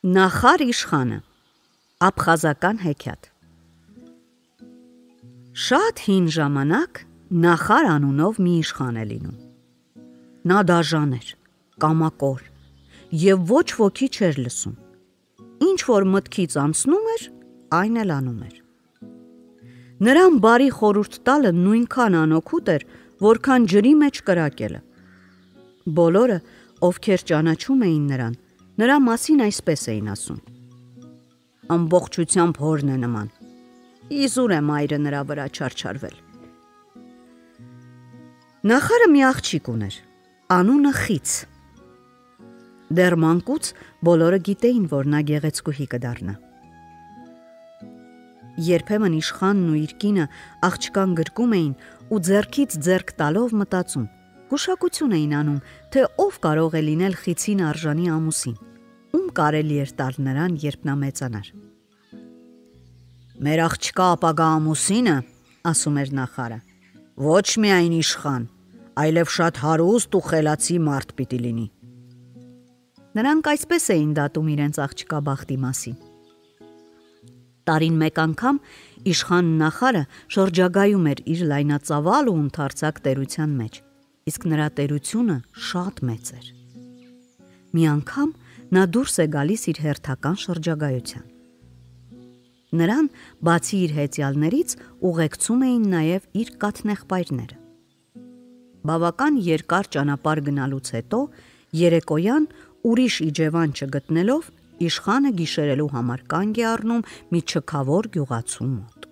Նախար իշխանը, աբխազական հեքիաթ։ Շատ հին ժամանակ Նախար անունով մի իշխան է լինում։ Նա դաժան էր, կամակոր և ոչ ոքի չէր լսում։ Ինչ որ մտքից անցնում էր, այն էլ անում էր։ Նրան բարի խորհուրդ տալը նույնքան անօգուտ էր, որքան ջրի մեջ կրակելը։ Բոլորը, ովքեր ճանաչում էին նրան, նրա մասին այսպես էին ասում. ամբողջությամբ հորն է նման, իզուր է մայրը նրա վրա չարչարվել։ Նախարը մի աղջիկ ուներ, անունը Խիծ։ Դեռ մանկուց բոլորը գիտեին, որ նա գեղեցկուհի կդառնա։ Երբեմն իշխանն ու իր կինը աղջկան գրկում էին ու ձեռքից ձեռք տալով մտածում, գուշակություն էին անում, թե ով կարող է լինել Խիծին արժանի ամուսին, ում կարելի էր տալ նրան, երբ նա մեծանար։ Մեր աղջկա ապագա ամուսինը, ասում էր Նախարը, ոչ միայն իշխան, այլև շատ հարուստ ու խելացի մարդ պիտի լինի։ Նրանք այսպես էին դատում իրենց աղջկա բախտի մասին։ Տարին մեկ անգամ իշխան Նախարը շրջագայում էր իր լայնածավալ ու ընդարձակ տերության մեջ, իսկ նրա տերությունը շատ մեծ էր։ Մի անգամ նա դուրս է գալիս իր հերթական շրջագայության։ Նրան, բացի իր հետյալներից, ուղեկցում էին նաև իր կաթնեղբայրները։ Բավական երկար ճանապարհ գնալուց հետո, երեկոյան ուրիշ իջևան չգտնելով, իշխանը գիշերելու համար կանգ է առնում մի չքավոր գյուղացու մոտ։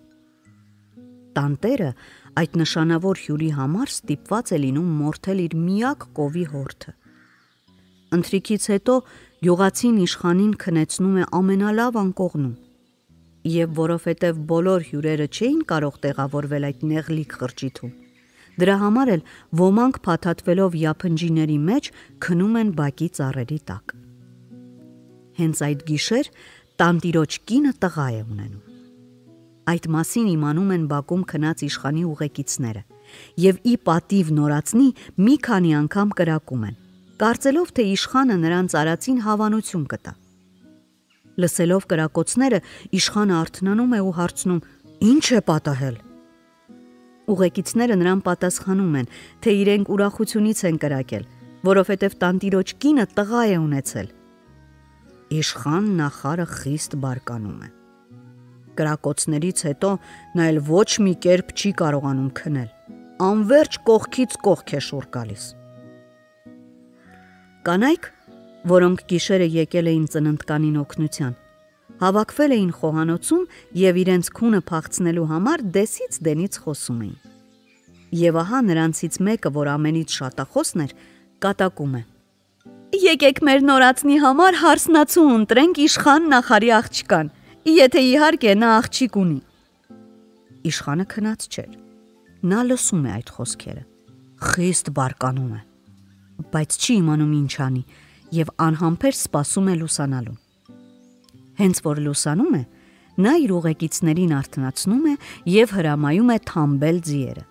Տանտերը այդ նշանավոր հյուրի համար ստիպված է լինում մորթել իր միակ կովի հորթը։ Ընթրիքից հետո գյուղացին իշխանին քնեցնում է ամենալավ անկողնում, և որովհետև բոլոր հյուրերը չէին կարող տեղավորվել այդ նեղլիկ խրճիթում, դրա համար էլ ոմանք փաթաթվելով յափնջիների մեջ քնում են բակի ծառերի տակ։ Հենց այդ գիշեր տանտիրոջ կինը տղա է ունենում։ Այդ մասին իմանում են բակում քնած իշխանի ուղեկիցները և ի պատիվ նորածնի մի քանի անգամ կրակում են, կարծելով, թե իշխանը նրանց արածին հավանություն կտա։ Լսելով կրակոցները, իշխանը արթնանում է ու հարցնում. «Ինչ է պատահել»։ Ուղեկիցները նրան պատասխանում են, թե իրենք ուրախությունից են կրակել, որովհետև տանտիրոջ կինը տղա է ունեցել։ Իշխան Նախարը խիստ բարկանում է։ Կրակոցներից հետո նա էլ ոչ մի կերպ չի կարողանում քնել, անվերջ կողքից կողք է շուռ գալիս։ Կանայք, որոնք գիշերը եկել էին ծննդկանին օգնության, հավաքվել էին խոհանոցում և իրենց քունը փախցնելու համար դեսից դենից խոսում էին։ Եվ ահա նրանցից մեկը, որ ամենից շատախոսն էր, կատակում է. «Եկեք մեր նորածնի համար հարսնացու ընտրենք իշխան Նախարի աղջկան, եթե իհարկե նա աղջիկ ունի»։ Իշխանը քնած չէր։ Նա լսում է այդ խոսքերը, խիստ բարկանում է, բայց չի իմանում ինչ անի և անհամբեր սպասում է լուսանալուն։ Հենց որ լուսանում է, նա իր ուղեկիցներին արթնացնում է և հրամայում է թամբել ձիերը։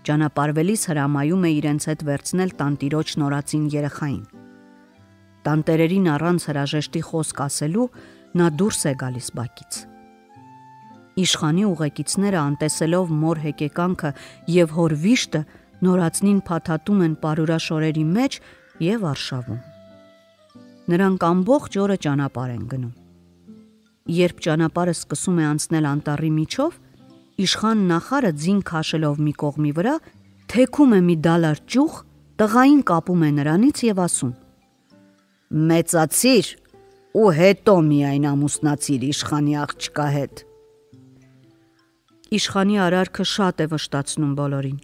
Ճանապարհվելիս հրամայում է իրենց հետ վերցնել տանտիրոջ նորածին երեխային։ Տանտերերին առանց հրաժեշտի խոսք ասելու նա դուրս է գալիս բակից։ Իշխանի ուղեկիցները, անտեսելով մոր հեկեկանքը և հոր վիշտը, նորածնին փաթաթում են պարուրաշորերի մեջ և արշավում։ Նրանք ամբողջ օրը ճանապարհ են գնում։ Երբ ճանապարհը սկսում է անցնել անտառի միջով, իշխան Նախարը ձին քաշելով մի կողմի վրա, թեքում է մի դալար ճյուղ, տղային կապում է նրանից և ասում. «Մեծացիր ու հետո միայն ամուսնացիր իշխանի աղջկա հետ»։ Իշխանի արարքը շատ է վշտացնում բոլորին,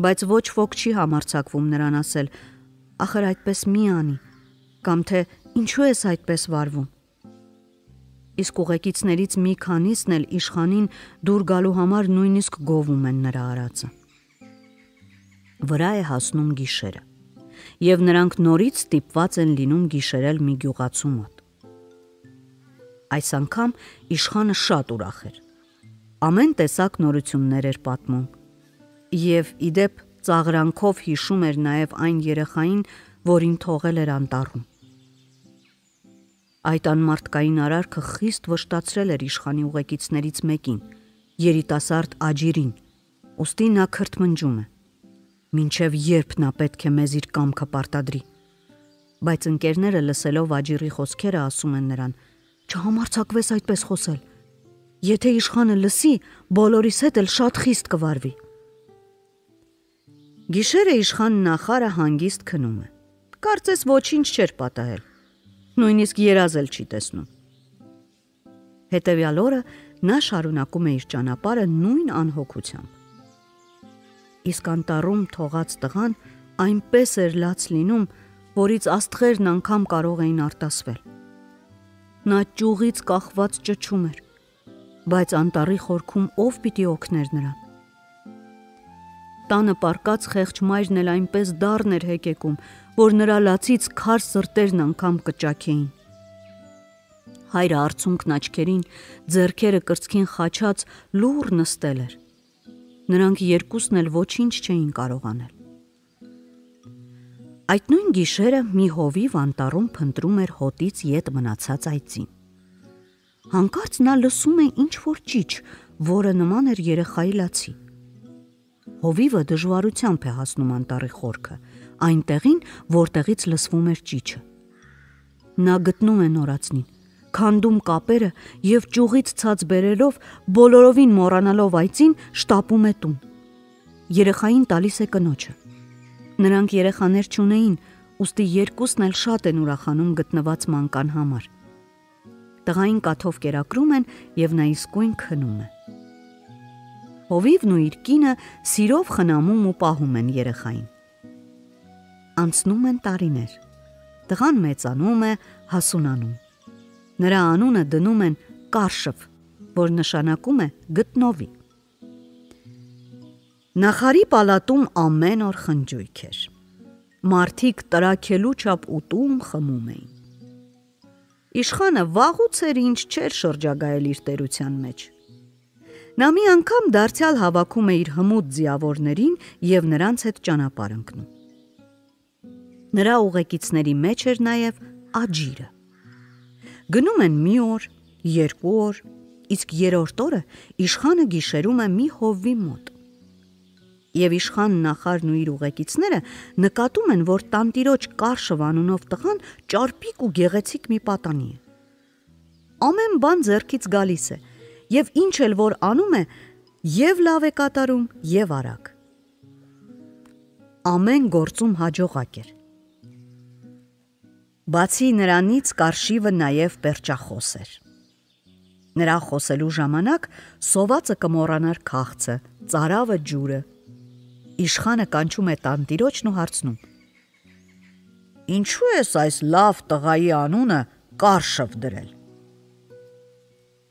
բայց ոչ ոք չի համարձակվում նրան ասել. «Ախր այդպես մի անի», կամ թե «Ինչու ես այդպես վարվում»։ Իսկ ուղեկիցներից մի քանիսն էլ իշխանին դուր գալու համար նույնիսկ գովում են նրա արածը։ Վրա է հասնում գիշերը, և նրանք նորից ստիպված են լինում գիշերել մի գյուղացու մոտ։ Այս անգամ իշխանը շատ ուրախ էր։ Ամեն տեսակ նորություններ էր պատմում և ի դեպ ծաղրանքով հիշում էր նաև այն երեխային, որին թողել էր անտառում։ Այդ անմարդկային արարքը խիստ վշտացրել էր իշխանի ուղեկիցներից մեկին, երիտասարդ Աջիրին, ուստի նա քրթմնջում է. մինչև երբ նա պետք է մեզ իր կամքը պարտադրի։ Բայց ընկերները լսելով Աջիրի խոսքերը ասում են նրան. չհամարձակվես այդպես խոսել։ Եթե իշխանը լսի, բոլորիս հետ էլ շատ խիստ կվարվի։ Գիշերը իշխան նախարը հանգիստ քնում է։ Կարծես ոչինչ չէր պատահել։ Նույնիսկ երազ էլ չի տեսնում։ Հետևյալ օրը նա շարունակում է իր ճանապարհը նույն անհոգությամբ։ Իսկ անտառում թողած տղան այնպես էր լաց լինում, որից աստղերն անգամ կարող էին արտասվել։ Նա ճյուղից կախված ճչում էր, բայց անտառի խորքում ով պիտի օգներ նրան։ Տանը պառկած խեղճ մայրն էլ այնպես դառն էր հեկեկում, որ նրա լացից քար սրտերն անգամ կճաքեին։ Հայրը արցունքն աչքերին, ձեռքերը կրծքին խաչած լուռ նստել էր։ Նրանք երկուսն էլ ոչինչ չէին կարող անել։ Այդ նույն գիշերը մի հովիվ անտառում փնտրում էր հոտից ետ մնացած այծին։ Հանկարծ նա լսում է ինչ-որ ճիչ, որը նման էր երեխայի լացի։ Հովիվը դժվարությամբ է հասնում անտառի խորքը, այնտեղին, որտեղից լսվում էր ճիչը։ Նա գտնում է նորածնին, քանդում կապերը և ճյուղից ցած բերելով, բոլորովին մոռանալով այծին, շտապում է տուն։ Երեխային տալիս է կնոջը։ Նրանք երեխաներ չունեին, ուստի երկուսն էլ շատ են ուրախանում գտնված մանկան համար։ Տղային կաթով կերակրում են և նա իսկույն քնում է։ Հովիվն ու իր կինը սիրով խնամում ու պահում են երեխային։ Անցնում են տարիներ։ Տղան մեծանում է, հասունանում։ Նրա անունը դնում են Կարշվ, որ նշանակում է գտնովի։ Նախարի պալատում ամեն օր խնջույք էր։ Մարդիկ տրաքելու չափ ուտում խմում էին։ Իշխանը վաղուց էր ինչ չէր շրջագայել իր տերության մեջ։ Նա մի անգամ դարձյալ հավաքում է իր հմուտ ձիավորներին և նրանց հետ ճանապարհ ընկնում։ Նրա ուղեկիցների մեջ էր նաև Աջիրը։ Գնում են մի օր, երկու օր, իսկ երրորդ օրը իշխանը գիշերում է մի հովվի մոտ։ Եվ իշխան նախարն ու իր ուղեկիցները նկատում են, որ տանտիրոջ Կարշվ անունով տղան ճարպիկ ու գեղեցիկ մի պատանի է։ Ամեն բան ձեռքից գալիս է, և ինչ էլ որ անում է, և լավ է կատարում, և արագ։ Ամեն գործում հաջողակ էր։ Բացի նրանից Կարշիվը նաև պերճախոս էր։ Նրա խոսելու ժամանակ սովածը կմոռանար քաղցը, ծարավը ջուրը։ Իշխանը կանչում է տանտիրոջն ու հարցնում. Ինչու ես այս լավ տղայի անունը Կարշվ դրել։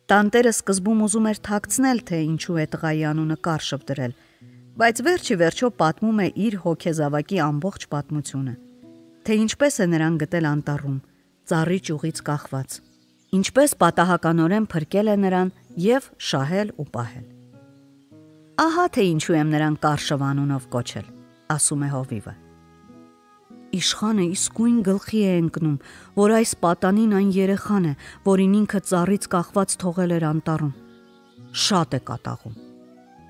Տանտերը սկզբում ուզում էր թաքցնել, թե ինչու է տղայի անունը Կարշվ դրել, բայց վերջի վերջո պատմում է իր հոգեզավակի ամբողջ պատմությունը, թե ինչպես է նրան գտել անտառում, ծառի ճյուղից կախված, ինչպես պատահականորեն փրկել է նրան և շահել ու պահել։ Ահա թե ինչու եմ նրան Կարշվ անունով կոչել, ասում է հովիվը։ Իշխանը իսկույն գլխի է ընկնում, որ այս պատանին այն երեխան է, որին ինքը ծառից կախված թողել էր անտառում։ Շատ է կատաղում,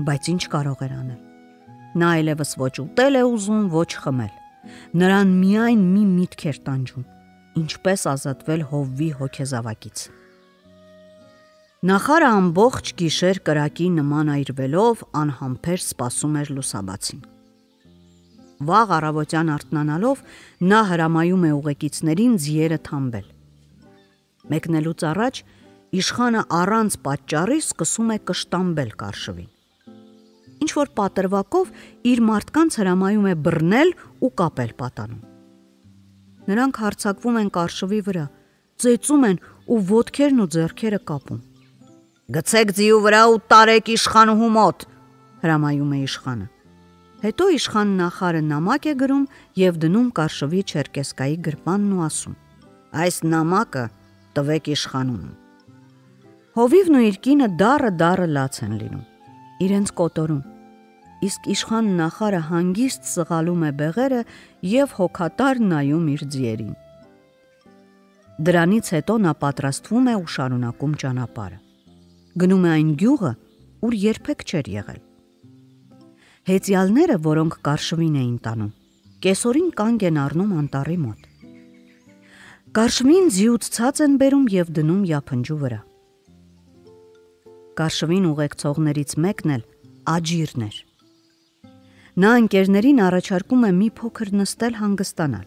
բայց ինչ կարող էր անել։ Նա այլևս ոչ ուտել է ուզում, ոչ խմել։ Նրան միայն մի միտք էր տանջում, ինչպես ազատվել հովվի հոգեզավակից։ Նախարը ամբողջ գիշեր կրակի նման այրվելով անհամբեր սպասում էր լուսաբացին։ Վաղ առավոտյան արթնանալով նա հրամայում է ուղեկիցներին ձիերը թամբել։ Մեկնելուց առաջ իշխանը առանց պատճառի սկսում է կշտամբել Կարշվին։ Ինչ-որ պատրվակով իր մարդկանց հրամայում է բռնել ու կապել պատանում։ Նրանք հարձակվում են Կարշվի վրա, ծեծում են ու ոտքերն ու ձեռքերը կապում։ Գցեք ձիու վրա ու տարեք իշխանուհու մոտ, հրամայում է իշխանը։ Հետո իշխան նախարը նամակ է գրում և դնում Կարշվի չերկեսկայի գրպանն ու ասում. այս նամակը տվեք իշխանուն։ Հովիվն ու իր կինը դառը լաց են լինում, իրենց կոտորում, իսկ իշխան նախարը հանգիստ սղալում է բեղերը և հոգատար նայում իր ձիերին։ Դրանից հետո նա պատրաստվում է ու շարունակում ճանապարհը։ Գնում է այն գյուղը, ուր երբեք չէր եղել։ Հեծյալները, որոնք կարշվին էին տանում, կեսօրին կանգ են առնում անտառի մոտ։ Կարշվին ձիուց ցած են բերում և դնում յափնջու վրա։ Կարշվին ուղեկցողներից մեկն էլ Աջիրն էր։ Նա ընկերներին առաջարկում է մի փոքր նստել հանգստանալ,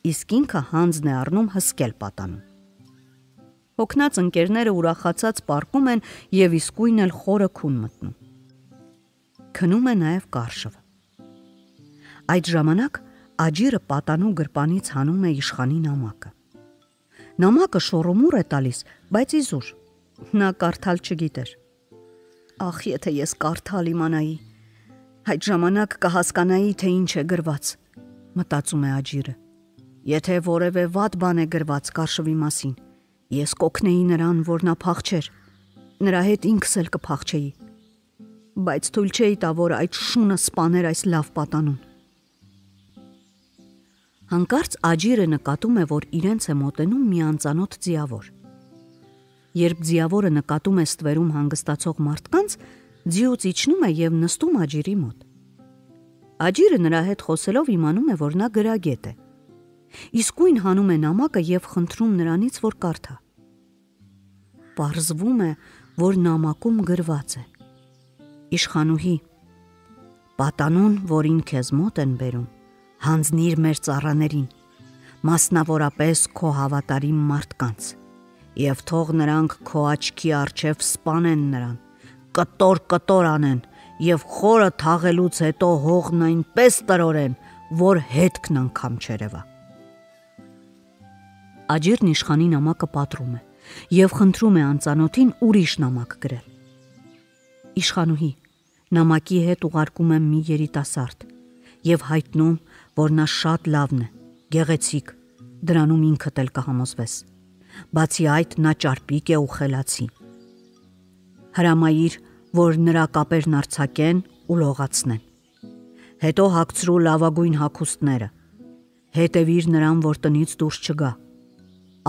իսկ ինքը հանձն է առնում հսկել պատանում։ Հոգնած ընկերները ուրախացած պառկում են և իսկույն էլ խորը քուն մտնում։ Քնում է նաև Կարշվը։ Այդ ժամանակ Աջիրը պատանու գրպանից հանում է իշխանի նամակը։ Նամակը շոռոմուռ է տալիս, բայց իզուր։ Նա կարդալ չգիտեր։ Ախ, եթե ես կարդալ իմանայի, այդ ժամանակ կհասկանայի, թե ինչ է գրված, մտածում է Աջիրը։ Եթե որևէ վատ բան է գրված Կարշվի մասին, ես կօգնեի նրան, որ նա փախչեր, նրա հետ ինքս էլ կփախչեի, բայց թույլ չէի տա, որ այդ շունը սպաներ այս լավ պատանուն։ Հանկարծ Աջիրը նկատում է, որ իրենց է մոտենում մի անծանոթ ձիավոր։ Երբ ձիավորը նկատում է ստվերում հանգստացող մարդկանց, ձիուց իջնում է և նստում Աջիրի մոտ։ Աջիրը նրա հետ խոսելով իմանում է, որ նա գրագետ է։ Իսկույն հանում է նամակը և խնդրում նրանից, որ կարդա։ Պարզվում է, որ նամակում գրված է. Իշխանուհի, պատանուն, որին քեզ մոտ են բերում, հանձնիր մեր ծառաներին, մասնավորապես քո հավատարիմ մարդկանց, և թող նրանք քո աչքի առջև սպանեն նրան, կտոր անեն և խորը թաղելուց հետո հողն այնպես տրորեն, որ հետքն անգամ չերևա։ Աջիրն իշխանի նամակը պատռում է և խնդրում է անծանոթին ուրիշ նամակ գրել։ Իշխանուհի, նամակի հետ ուղարկում եմ մի երիտասարդ և հայտնում, որ նա շատ լավն է, գեղեցիկ, դրանում ինքդ էլ կհամոզվես։ Բացի այդ, նա ճարպիկ է ու խելացի։ Հրամայիր, որ նրա կապերն արձակեն ու լողացնեն։ Հետո հագցրու լավագույն հագուստները։ Հետևիր նրան, որ տնից դուրս չգա։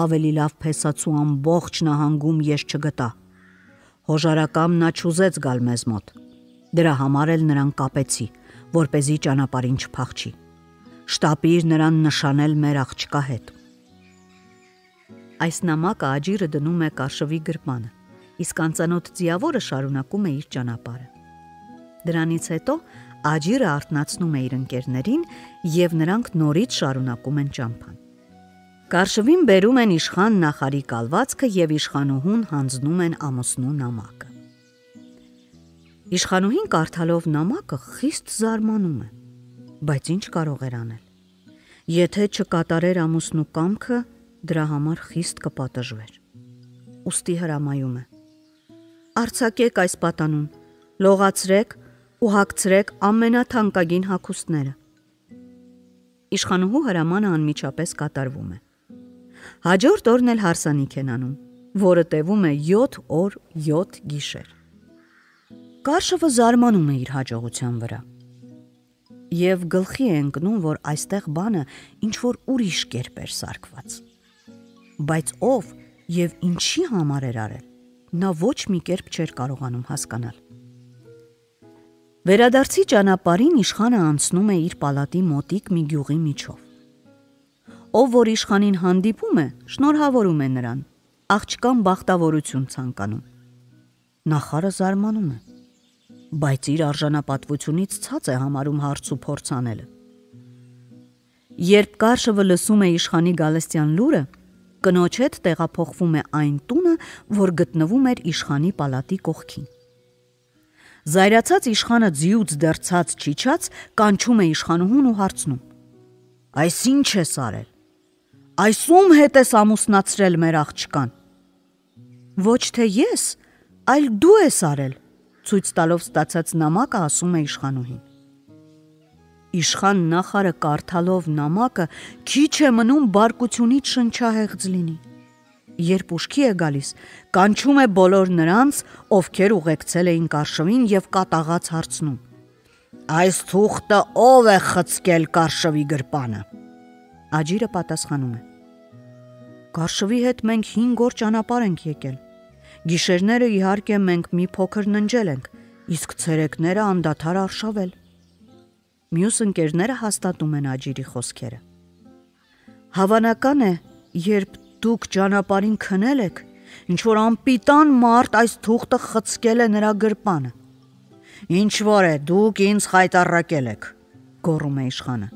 Ավելի լավ փեսացու ամբողջ նահանգում ես չգտա։ Հոժարակամ նա չուզեց գալ մեզ մոտ։ Դրա համար էլ նրան կապեցի, որպեսզի ճանապարհին չփախչի։ Շտապիր նրան նշանել մեր աղջկա հետ։ Այս նամակը Աջիրը դնում է Կարշվի գրպանը, իսկ անծանոթ ձիավորը շարունակում է իր ճանապարհը։ Դրանից հետո Աջիրը արթնացնում է իր ընկերներին և նրանք նորից շարունակում են ճամփան։ Կարշվին բերում են իշխան նախարի կալվածքը և իշխանուհուն հանձնում են ամուսնու նամակը։ Իշխանուհին կարդալով նամակը խիստ զարմանում է, բայց ինչ կարող էր անել։ Եթե չկատարեր ամուսնու կամքը, դրա համար խիստ կպատժվեր։ Ուստի հրամայում է. Արձակեք այս պատանուն, լողացրեք ու հագցրեք ամենաթանկագին հագուստները։ Իշխանուհու հրամանը անմիջապես կատարվում է։ Հաջորդ օրն էլ հարսանիք են անում, որը տևում է 7 օր 7 գիշեր։ Կարշվը զարմանում է իր հաջողության վրա և գլխի է ընկնում, որ այստեղ բանը ինչ-որ ուրիշ կերպ էր սարքված։ Բայց ով և ինչի համար էր արել, նա ոչ մի կերպ չէր կարողանում հասկանալ։ Վերադարձի ճանապարհին իշխանը անցնում է իր պալատի մոտիկ մի գյուղի միջով։ Ով որ իշխանին հանդիպում է, շնորհավորում է նրան, աղջկան բախտավորություն ցանկանում։ Նախարը զարմանում է, բայց իր արժանապատվությունից ցած է համարում հարց ու փորձ անելը։ Երբ Կարշվը լսում է իշխանի գալստյան լուրը, կնոջ հետ տեղափոխվում է այն տունը, որ գտնվում էր իշխանի պալատի կողքին։ Զայրացած իշխանը ձիուց դեռ չիջած կանչում է իշխանուհուն ու հարցնում. Այս ինչ ես արել։ Այս ում հետ ես ամուսնացրել մեր աղջկան։ Ոչ թե ես, այլ դու ես արել, ցույց տալով ստացած նամակը ասում է իշխանուհին։ Իշխան նախարը կարդալով նամակը քիչ է մնում բարկությունից շնչահեղձ լինի։ Երբ ուշքի է գալիս, կանչում է բոլոր նրանց, ովքեր ուղեկցել էին Կարշվին և կատաղած հարցնում. Այս թուղթը ով է խցկել Կարշվի գրպանը։ Աջիրը պատասխանում է. Կարշվի հետ մենք 5 օր ճանապարհ ենք եկել։ Գիշերները իհարկե մենք մի փոքր ննջել ենք, իսկ ցերեկները անդադար արշավել։ Մյուս ընկերները հաստատում են Աջիրի խոսքերը։ Հավանական է, երբ դուք ճանապարհին քնել եք, ինչ որ անպիտան մարդ այս թուղթը խցկել է նրա գրպանը։ Ինչ որ է, դուք ինձ խայտառակել եք, գոռում է իշխանը։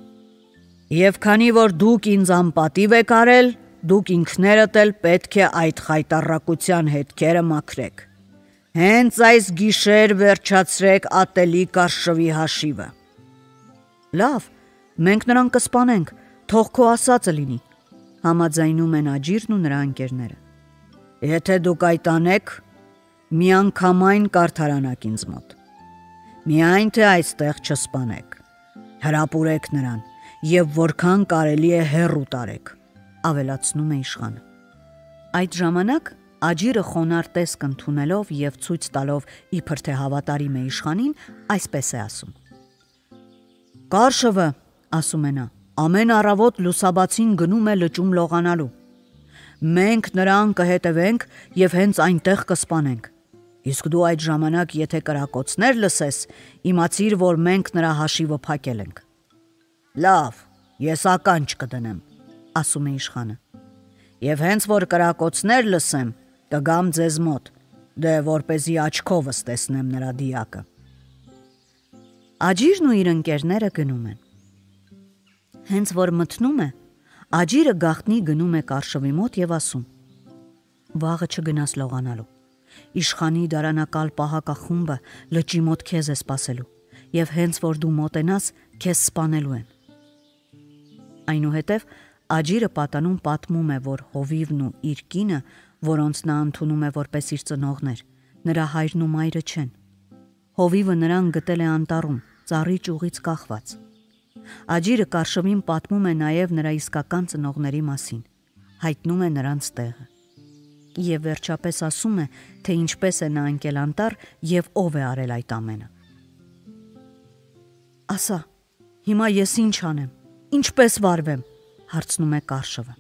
Եվ քանի որ դուք ինձ անպատիվ եք արել, դուք ինքներդ էլ պետք է այդ խայտառակության հետքերը մաքրեք։ Հենց այս գիշեր վերջացրեք ատելի Կարշվի հաշիվը։ Լավ, մենք նրան կսպանենք, թող քո ասածը լինի, համաձայնում են Աջիրն ու նրա ընկերները։ Եթե դուք այդ անեք, միանգամայն կարդարանաք ինձ մոտ։ Միայն թե այստեղ չսպանեք, հրապուրեք նրան և որքան կարելի է հեռու տարեք, ավելացնում է իշխանը։ Այդ ժամանակ Աջիրը խոնարհ տեսք ընդունելով և ցույց տալով իբր թե հավատարիմ է իշխանին, այսպես է ասում. Կարշվը, ասում է նա, ամեն առավոտ լուսաբացին գնում է լճում լողանալու։ Մենք նրան կհետևենք և հենց այնտեղ կսպանենք։ Իսկ դու այդ ժամանակ եթե կրակոցներ լսես, իմացիր, որ մենք նրա հաշիվը փակել ենք։ Լավ, ես ականջ կդնեմ, ասում է իշխանը։ Եվ հենց որ կրակոցներ լսեմ, կգամ ձեզ մոտ, դե որպեսզի աչքովս տեսնեմ նրա դիակը։ Աջիրն ու իր ընկերները գնում են։ Հենց որ մտնում է, Աջիրը գաղտնի գնում է Կարշվի մոտ և ասում. Վաղը չգնաս լողանալու։ Իշխանի դարանակալ պահակախումբը լճի մոտ քեզ է սպասելու, և հենց որ դու մոտենաս, քեզ սպանելու են։ Այնուհետև Աջիրը պատանում պատմում է, որ Հովիվն ու իր կինը, որոնց նա ընդունում է որպես իր ծնողներ, նրա հայրն ու մայրը չեն։ Հովիվը նրան գտել է անտառում, ծառի ճյուղից կախված։ Աջիրը Կարշվին պատմում է նաև նրա իսկական ծնողների մասին, հայտնում է նրանց տեղը։ Եվ վերջապես ասում է, թե ինչպես է նա ընկել անտառ և ով է արել այդ ամենը։ Ասա, հիմա ես ինչ անեմ, ինչպես վարվեմ, հարցնում է Կարշվը։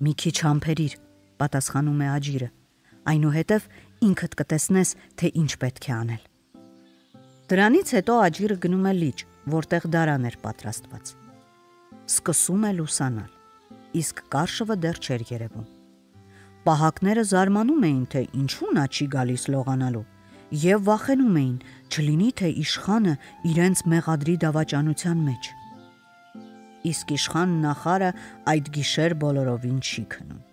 Մի քիչ համբերիր, պատասխանում է Աջիրը, այնուհետև ինքդ կտեսնես, թե ինչ պետք է անել։ Դրանից հետո Աջիրը գնում է լիճ, որտեղ դարան էր պատրաստված։ Սկսում է լուսանալ, իսկ Կարշվը դեռ չէր երևում։ Պահակները զարմանում էին, թե ինչու նա չի գալիս լողանալու, և վախենում էին, չլինի թե իշխանը իրենց մեղադրի դավաճանության մեջ։ Իսկ իշխան նախարը այդ գիշեր բոլորովին չի քնում։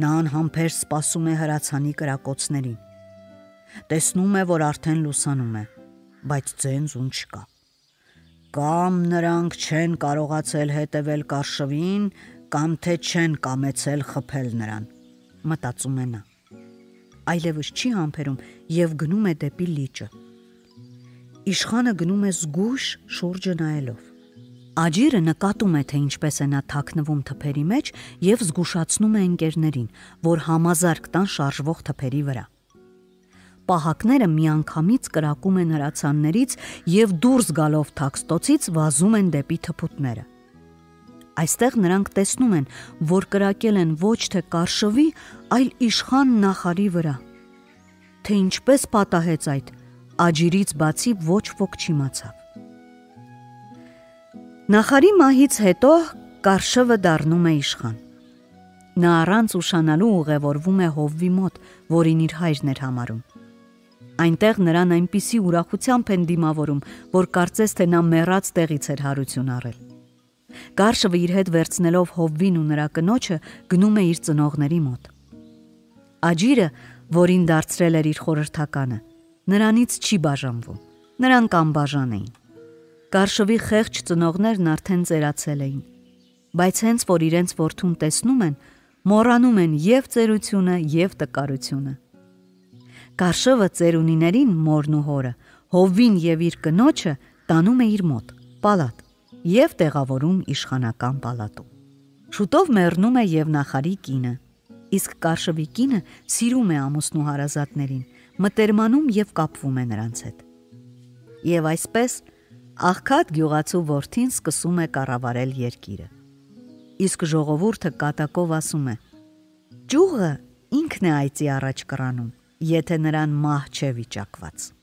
Նա անհամբեր սպասում է հրացանի կրակոցներին։ Տեսնում է, որ արդեն լուսանում է, բայց ձեն-զուն չկա։ Կամ նրանք չեն կարողացել հետևել Կարշվին, կամ թե չեն կամեցել խփել նրան, մտածում է նա։ Այլևս չի համբերում և գնում է դեպի լիճը։ Իշխանը գնում է զգույշ շուրջը նայելով։ Աջիրը նկատում է, թե ինչպես է նա թաքնվում թփերի մեջ և զգուշացնում է ընկերներին, որ համազարկ տան շարժվող թփերի վրա։ Պահակները միանգամից կրակում են հրացաններից և դուրս գալով թաքստոցից վազում են դեպի թփուտները։ Այստեղ նրանք տեսնում են, որ կրակել են ոչ թե Կարշվի, այլ իշխան նախարի վրա։ Թե ինչպես պատահեց այդ, Աջիրից բացի ոչ ոք չիմացավ։ Նախարի մահից հետո Կարշվը դառնում է իշխան։ Նա առանց ուշանալու ուղևորվում է Հովվի մոտ, որին իր հայրն էր համարում։ Այնտեղ նրան այնպիսի ուրախությամբ են դիմավորում, որ կարծես թե նա մեռած տեղից էր հարություն առել։ Կարշվը իր հետ վերցնելով Հովվին ու նրա կնոջը գնում է իր ծնողների մոտ։ Աջիրը, որին դարձրել էր իր խորհրդականը, նրանից չի բաժանվում, նրանք անբաժան էին։ Կարշվի խեղճ ծնողներն արդեն ծերացել էին, բայց հենց որ իրենց որդուն տեսնում են, մոռանում են և ծերությունը, և տկարությունը։ Կարշվը ծերունիներին, մորն ու հորը, Հովվին և իր կնոջը տանում է իր մոտ, պալատ, և տեղավորում իշխանական պալատում։ Շուտով մեռնում է և նախարի կինը, իսկ Կարշվի կինը սիրում է ամուսնու հարազատներին, մտերմանում և կապվում է նրանց հետ։ Եվ այսպես աղքատ գյուղացու որդին սկսում է կառավարել երկիրը։ իսկ ժողովուրդը կատակով ասում է. «Ճյուղը ինքն է այծի առաջ կռանում, եթե նրան մահ չէ վիճակված»։